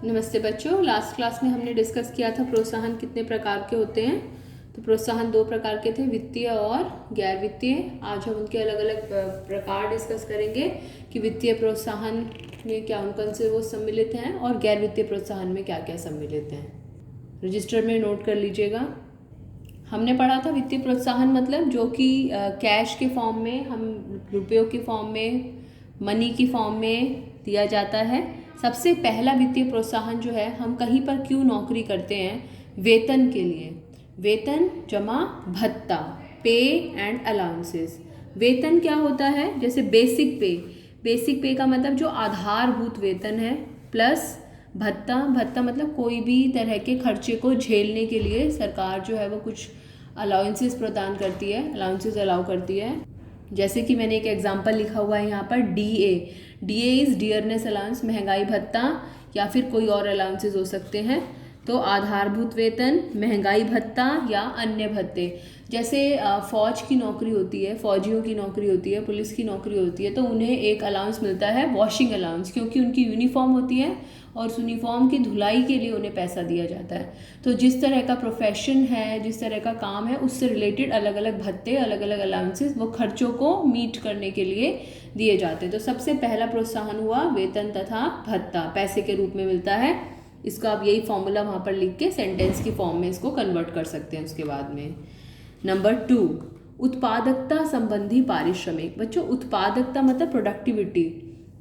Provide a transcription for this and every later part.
नमस्ते बच्चों, last class में हमने डिस्कस किया था प्रोत्साहन कितने प्रकार के होते हैं। तो प्रोत्साहन 2 प्रकार के थे, वित्तीय और गैर वित्तीय। आज हम उनके अलग अलग प्रकार डिस्कस करेंगे कि वित्तीय प्रोत्साहन में क्या कौन से वो सम्मिलित हैं और गैर वित्तीय प्रोत्साहन में क्या क्या सम्मिलित हैं। रजिस्टर में नोट कर लीजिएगा। हमने पढ़ा था वित्तीय प्रोत्साहन मतलब जो कि कैश के फॉर्म में, हम रुपयों के फॉर्म में, मनी की फॉर्म में दिया जाता है। सबसे पहला वित्तीय प्रोत्साहन जो है, हम कहीं पर क्यों नौकरी करते हैं, वेतन के लिए। वेतन जमा भत्ता, पे एंड अलाउंसेस। वेतन क्या होता है, जैसे बेसिक पे। बेसिक पे का मतलब जो आधारभूत वेतन है, प्लस भत्ता। भत्ता मतलब कोई भी तरह के खर्चे को झेलने के लिए सरकार जो है वो कुछ अलाउंसेस प्रदान करती है, अलाउंसेस अलाउ करती है। जैसे कि मैंने एक एग्जांपल लिखा हुआ है यहाँ पर, डीए इज़ डियरनेस अलाउंस, महंगाई भत्ता, या फिर कोई और अलाउंसेस हो सकते हैं। तो आधारभूत वेतन, महंगाई भत्ता या अन्य भत्ते। जैसे फौज की नौकरी होती है, फौजियों की नौकरी होती है, पुलिस की नौकरी होती है, तो उन्हें एक अलाउंस मिलता है, वॉशिंग अलाउंस, क्योंकि उनकी यूनिफॉर्म होती है और उस यूनिफॉर्म की धुलाई के लिए उन्हें पैसा दिया जाता है। तो जिस तरह का प्रोफेशन है, जिस तरह का काम है, उससे रिलेटेड अलग अलग भत्ते, अलग अलग अलाउंसेस वो खर्चों को मीट करने के लिए दिए जाते हैं। तो सबसे पहला प्रोत्साहन हुआ वेतन तथा भत्ता, पैसे के रूप में मिलता है। इसको आप यही फॉर्मूला वहाँ पर लिख के सेंटेंस की फॉर्म में इसको कन्वर्ट कर सकते हैं उसके बाद में। नंबर 2, उत्पादकता संबंधी पारिश्रमिक। बच्चों, उत्पादकता मतलब प्रोडक्टिविटी,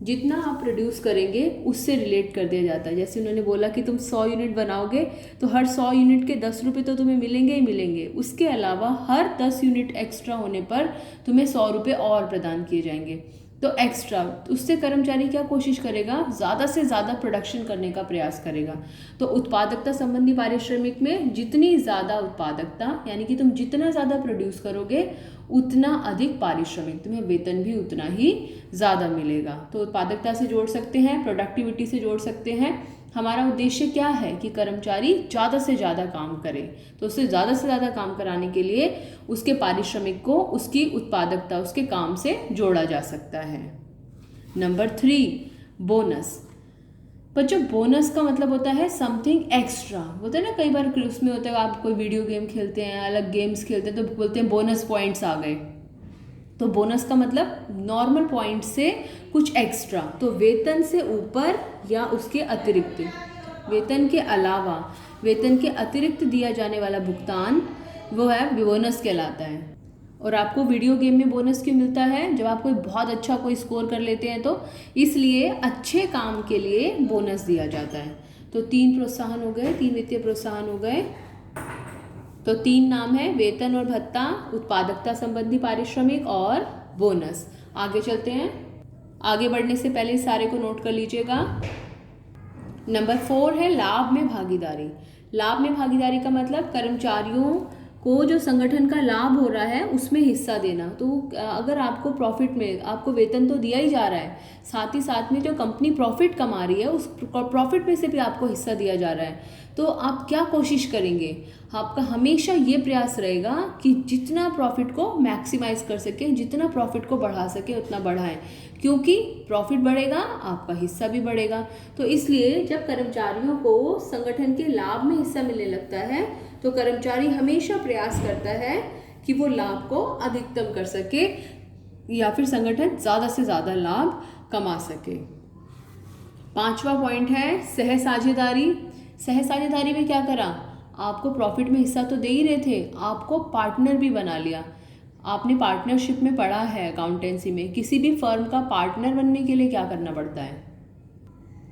जितना आप प्रोड्यूस करेंगे उससे रिलेट कर दिया जाता है। जैसे उन्होंने बोला कि तुम 100 यूनिट बनाओगे तो हर 100 यूनिट के 10 रुपये तो तुम्हें मिलेंगे ही मिलेंगे। उसके अलावा हर 10 यूनिट एक्स्ट्रा होने पर तुम्हें 100 रुपये और प्रदान किए जाएंगे। तो एक्स्ट्रा, उससे कर्मचारी क्या कोशिश करेगा, ज़्यादा से ज़्यादा प्रोडक्शन करने का प्रयास करेगा। तो उत्पादकता संबंधी पारिश्रमिक में जितनी ज़्यादा उत्पादकता, यानी कि तुम जितना ज़्यादा प्रोड्यूस करोगे उतना अधिक पारिश्रमिक, तुम्हें वेतन भी उतना ही ज़्यादा मिलेगा। तो उत्पादकता से जोड़ सकते हैं, प्रोडक्टिविटी से जोड़ सकते हैं। हमारा उद्देश्य क्या है कि कर्मचारी ज़्यादा से ज़्यादा काम करे, तो उससे ज़्यादा से ज़्यादा काम कराने के लिए उसके पारिश्रमिक को उसकी उत्पादकता, उसके काम से जोड़ा जा सकता है। Number 3, bonus. बच्चों, बोनस का मतलब होता है समथिंग एक्स्ट्रा। बोलते हैं ना, कई बार उसमें होता है आप कोई वीडियो गेम खेलते हैं, अलग गेम्स खेलते हैं, तो बोलते हैं बोनस पॉइंट्स आ गए। तो बोनस का मतलब नॉर्मल पॉइंट से कुछ एक्स्ट्रा, तो वेतन से ऊपर या उसके अतिरिक्त, वेतन के अलावा, वेतन के अतिरिक्त दिया जाने वाला भुगतान वो है बोनस कहलाता है। और आपको वीडियो गेम में बोनस क्यों मिलता है, जब आप कोई बहुत अच्छा कोई स्कोर कर लेते हैं तो इसलिए अच्छे काम के लिए बोनस दिया जाता है। तो 3 प्रोत्साहन हो गए, 3 वित्तीय प्रोत्साहन हो गए। तो 3 नाम है, वेतन और भत्ता, उत्पादकता संबंधी पारिश्रमिक और बोनस। आगे चलते हैं। आगे बढ़ने से पहले सारे को नोट कर लीजिएगा। नंबर 4 है लाभ में भागीदारी। लाभ में भागीदारी का मतलब कर्मचारियों को जो संगठन का लाभ हो रहा है उसमें हिस्सा देना। तो अगर आपको प्रॉफिट में, आपको वेतन तो दिया ही जा रहा है, साथ ही साथ में जो कंपनी प्रॉफिट कमा रही है उस प्रॉफिट में से भी आपको हिस्सा दिया जा रहा है, तो आप क्या कोशिश करेंगे, आपका हमेशा ये प्रयास रहेगा कि जितना प्रॉफिट को मैक्सिमाइज कर सके, जितना प्रॉफिट को बढ़ा सके उतना बढ़ाएं, क्योंकि प्रॉफिट बढ़ेगा आपका हिस्सा भी बढ़ेगा। तो इसलिए जब कर्मचारियों को संगठन के लाभ में हिस्सा मिलने लगता है तो कर्मचारी हमेशा प्रयास करता है कि वो लाभ को अधिकतम कर सके या फिर संगठन ज़्यादा से ज़्यादा लाभ कमा सके। 5वां पॉइंट है सहसाझेदारी। सहसाझेदारी में क्या करा, आपको प्रॉफिट में हिस्सा तो दे ही रहे थे, आपको पार्टनर भी बना लिया। आपने पार्टनरशिप में पढ़ा है अकाउंटेंसी में, किसी भी फर्म का पार्टनर बनने के लिए क्या करना पड़ता है,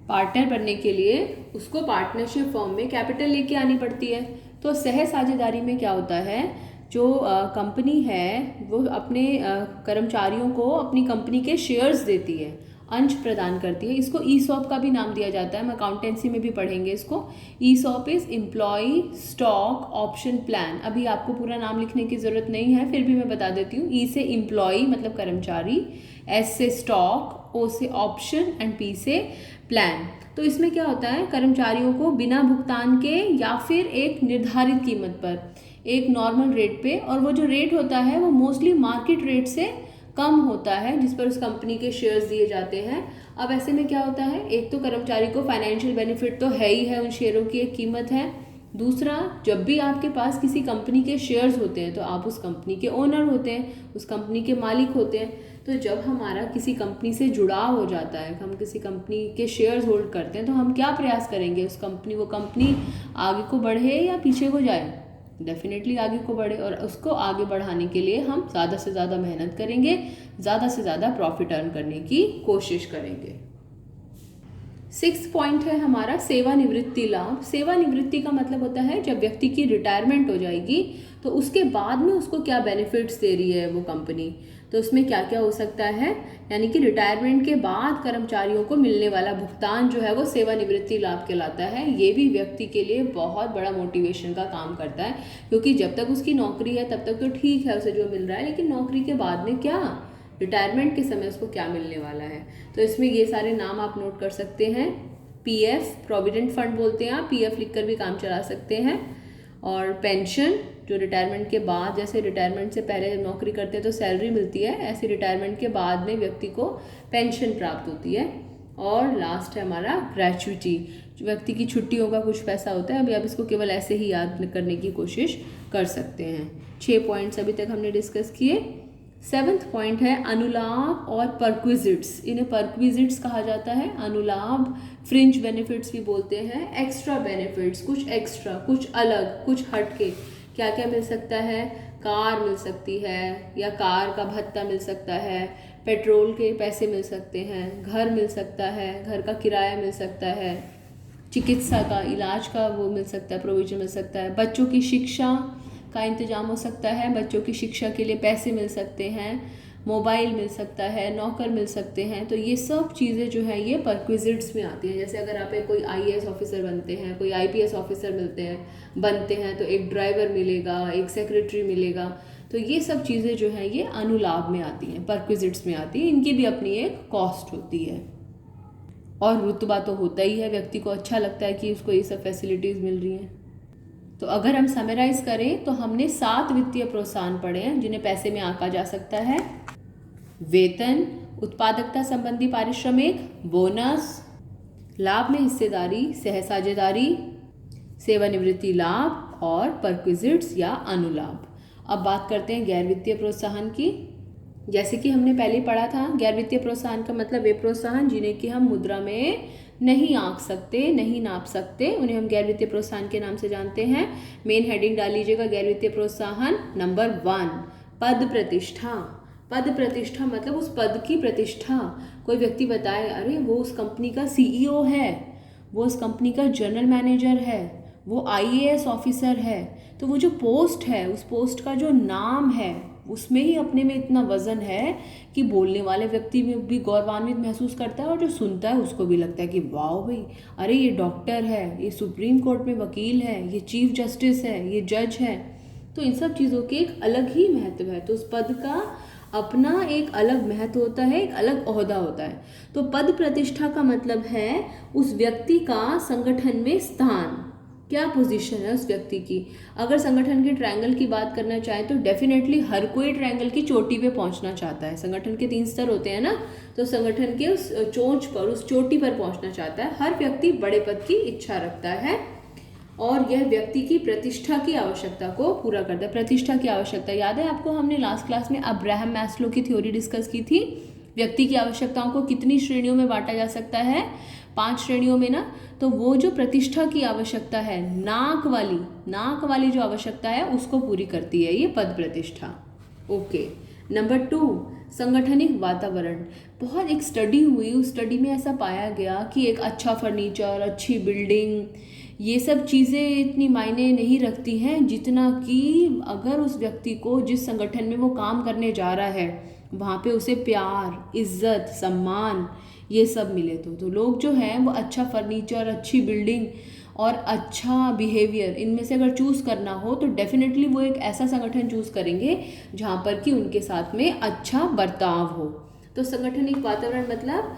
पार्टनर बनने के लिए उसको पार्टनरशिप फर्म में कैपिटल लेके आनी पड़ती है। तो सहसाझेदारी में क्या होता है, जो कंपनी है वो अपने कर्मचारियों को अपनी कंपनी के शेयर्स देती है, अंश प्रदान करती है। इसको ईसॉप का भी नाम दिया जाता है, हम अकाउंटेंसी में भी पढ़ेंगे इसको। ESOP is employ stock option plan. अभी आपको पूरा नाम लिखने की ज़रूरत नहीं है, फिर भी मैं बता देती हूँ। ई से एम्प्लॉय मतलब कर्मचारी, एस से स्टॉक, ओ से ऑप्शन एंड पी से प्लान। तो इसमें क्या होता है, कर्मचारियों को बिना भुगतान के या फिर एक निर्धारित कीमत पर, एक नॉर्मल रेट पे, और वो जो रेट होता है वो मोस्टली मार्केट रेट से कम होता है जिस पर उस कंपनी के शेयर्स दिए जाते हैं, अब ऐसे में क्या होता है, एक तो कर्मचारी को फाइनेंशियल बेनिफिट तो है ही है, उन शेयरों की एक कीमत है। दूसरा, जब भी आपके पास किसी कंपनी के शेयर्स होते हैं तो आप उस कंपनी के ओनर होते हैं, उस कंपनी के मालिक होते हैं। तो जब हमारा किसी कंपनी से जुड़ाव हो जाता है, हम किसी कंपनी के शेयर्स होल्ड करते हैं, तो हम क्या प्रयास करेंगे, वो कंपनी आगे को बढ़े या पीछे को जाए? डेफिनेटली आगे को बढ़े, और उसको आगे बढ़ाने के लिए हम ज़्यादा से ज़्यादा मेहनत करेंगे, ज़्यादा से ज़्यादा प्रॉफिट अर्न करने की कोशिश करेंगे। 6 पॉइंट है हमारा सेवानिवृत्ति लाभ। सेवानिवृत्ति का मतलब होता है जब व्यक्ति की रिटायरमेंट हो जाएगी तो उसके बाद में उसको क्या बेनिफिट्स दे रही है वो कंपनी, तो उसमें क्या क्या हो सकता है, यानी कि रिटायरमेंट के बाद कर्मचारियों को मिलने वाला भुगतान जो है वो सेवानिवृत्ति लाभ कहलाता है। ये भी व्यक्ति के लिए बहुत बड़ा मोटिवेशन का काम करता है, क्योंकि जब तक उसकी नौकरी है तब तक तो ठीक है उसे जो मिल रहा है, लेकिन नौकरी के बाद में क्या, रिटायरमेंट के समय उसको क्या मिलने वाला है। तो इसमें ये सारे नाम आप नोट कर सकते हैं। पीएफ, प्रोविडेंट फंड बोलते हैं, आप पीएफ लिखकर भी काम चला सकते हैं। और पेंशन, जो रिटायरमेंट के बाद, जैसे रिटायरमेंट से पहले नौकरी करते हैं तो सैलरी मिलती है, ऐसे रिटायरमेंट के बाद में व्यक्ति को पेंशन प्राप्त होती है। और लास्ट है हमारा ग्रेच्युटी, जो व्यक्ति की छुट्टियों का कुछ पैसा होता है। अभी आप इसको केवल ऐसे ही याद करने की कोशिश कर सकते हैं। 6 पॉइंट्स अभी तक हमने डिस्कस किए। 7th पॉइंट है अनुलाभ और परक्विजिट्स। इन्हें परक्विजिट्स कहा जाता है। अनुलाभ फ्रिंज बेनिफिट्स भी बोलते हैं, एक्स्ट्रा बेनिफिट्स, कुछ एक्स्ट्रा, कुछ अलग, कुछ हटके। क्या क्या मिल सकता है, कार मिल सकती है, या कार का भत्ता मिल सकता है, पेट्रोल के पैसे मिल सकते हैं, घर मिल सकता है, घर का किराया मिल सकता है, चिकित्सा का, इलाज का वो मिल सकता है, प्रोविजन मिल सकता है, बच्चों की शिक्षा का इंतजाम हो सकता है, बच्चों की शिक्षा के लिए पैसे मिल सकते हैं, मोबाइल मिल सकता है, नौकर मिल सकते हैं। तो ये सब चीज़ें जो है ये परक्विजिट्स में आती हैं। जैसे अगर आप एक कोई आईएएस ऑफिसर बनते हैं, कोई आईपीएस ऑफिसर बनते हैं तो एक ड्राइवर मिलेगा, एक सेक्रेटरी मिलेगा। तो ये सब चीज़ें जो हैं ये अनुलाभ में आती हैं, परक्विजिट्स में आती हैं। इनकी भी अपनी एक कॉस्ट होती है, और रुतबा तो होता ही है, व्यक्ति को अच्छा लगता है कि उसको ये सब फैसिलिटीज़ मिल रही हैं। तो अगर हम समराइज करें तो हमने 7 वित्तीय प्रोत्साहन पढ़े हैं जिन्हें पैसे में आंका जा सकता है। वेतन, उत्पादकता संबंधी पारिश्रमिक, बोनस, लाभ में हिस्सेदारी, सहसाझेदारी, सेवानिवृत्ति लाभ और परक्विजिट्स या अनुलाभ। अब बात करते हैं गैर वित्तीय प्रोत्साहन की। जैसे कि हमने पहले पढ़ा था, गैर वित्तीय प्रोत्साहन का मतलब वे प्रोत्साहन जिन्हें कि हम मुद्रा में नहीं आंक सकते, नहीं नाप सकते, उन्हें हम गैर वित्तीय प्रोत्साहन के नाम से जानते हैं। मेन हेडिंग डाल लीजिएगा, गैर वित्तीय प्रोत्साहन। नंबर 1, पद प्रतिष्ठा। पद प्रतिष्ठा मतलब उस पद की प्रतिष्ठा। कोई व्यक्ति बताए, अरे वो उस कंपनी का सीईओ है, वो उस कंपनी का जनरल मैनेजर है, वो आईएएस ऑफिसर है, तो वो जो पोस्ट है, उस पोस्ट का जो नाम है, उसमें ही अपने में इतना वजन है कि बोलने वाले व्यक्ति में भी गौरवान्वित महसूस करता है, और जो सुनता है उसको भी लगता है कि वाह भाई, अरे ये डॉक्टर है, ये सुप्रीम कोर्ट में वकील है, ये चीफ जस्टिस है, ये जज है। तो इन सब चीज़ों के एक अलग ही महत्व है। तो उस पद का अपना एक अलग महत्व होता है, एक अलग ओहदा होता है। तो पद प्रतिष्ठा का मतलब है उस व्यक्ति का संगठन में स्थान, क्या पोजीशन है उस व्यक्ति की। अगर संगठन के ट्रायंगल की बात करना चाहे तो डेफिनेटली हर कोई ट्रायंगल की चोटी पे पहुंचना चाहता है। संगठन के 3 स्तर होते हैं ना, तो संगठन के उस चोंच पर, उस चोटी पर पहुंचना चाहता है। हर व्यक्ति बड़े पद की इच्छा रखता है, और यह व्यक्ति की प्रतिष्ठा की आवश्यकता को पूरा करता है। प्रतिष्ठा की आवश्यकता याद है आपको, हमने लास्ट क्लास में अब्राहम मैस्लो की थ्योरी डिस्कस की थी। व्यक्ति की आवश्यकताओं को कितनी श्रेणियों में बांटा जा सकता है, 5 श्रेणियों में ना। तो वो जो प्रतिष्ठा की आवश्यकता है, नाक वाली जो आवश्यकता है, उसको पूरी करती है ये पद प्रतिष्ठा। ओके। नंबर 2, संगठनिक वातावरण। बहुत एक स्टडी हुई, उस स्टडी में ऐसा पाया गया कि एक अच्छा फर्नीचर, अच्छी बिल्डिंग, ये सब चीज़ें इतनी मायने नहीं रखती हैं जितना कि अगर उस व्यक्ति को जिस संगठन में वो काम करने जा रहा है वहाँ पे उसे प्यार, इज्जत, सम्मान ये सब मिले। तो लोग जो हैं वो अच्छा फर्नीचर, अच्छी बिल्डिंग और अच्छा बिहेवियर, इनमें से अगर चूज़ करना हो तो डेफिनेटली वो एक ऐसा संगठन चूज़ करेंगे जहाँ पर कि उनके साथ में अच्छा बर्ताव हो। तो संगठनिक वातावरण मतलब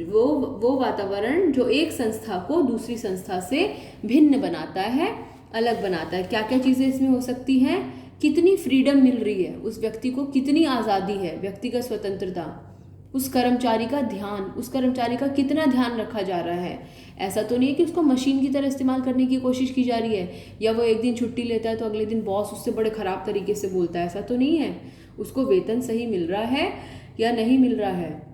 वो वातावरण जो एक संस्था को दूसरी संस्था से भिन्न बनाता है, अलग बनाता है। क्या क्या चीज़ें इसमें हो सकती हैं, कितनी फ्रीडम मिल रही है उस व्यक्ति को, कितनी आज़ादी है, व्यक्तिगत स्वतंत्रता, उस कर्मचारी का ध्यान, उस कर्मचारी का कितना ध्यान रखा जा रहा है। ऐसा तो नहीं है कि उसको मशीन की तरह इस्तेमाल करने की कोशिश की जा रही है, या वो एक दिन छुट्टी लेता है तो अगले दिन बॉस उससे बड़े ख़राब तरीके से बोलता है, ऐसा तो नहीं है। उसको वेतन सही मिल रहा है या नहीं मिल रहा है।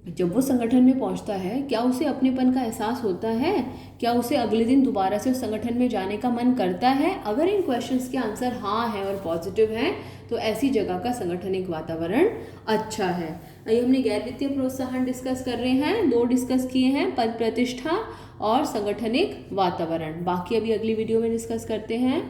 जब वो संगठन में पहुंचता है, क्या उसे अपनेपन का एहसास होता है, क्या उसे अगले दिन दोबारा से उस संगठन में जाने का मन करता है। अगर इन क्वेश्चंस के आंसर हाँ है और पॉजिटिव हैं तो ऐसी जगह का संगठनिक वातावरण अच्छा है। आइए हमने गैर वित्तीय प्रोत्साहन डिस्कस कर रहे हैं, 2 डिस्कस किए हैं, पद प्रतिष्ठा और संगठनिक वातावरण। बाकी अभी अगली वीडियो में डिस्कस करते हैं।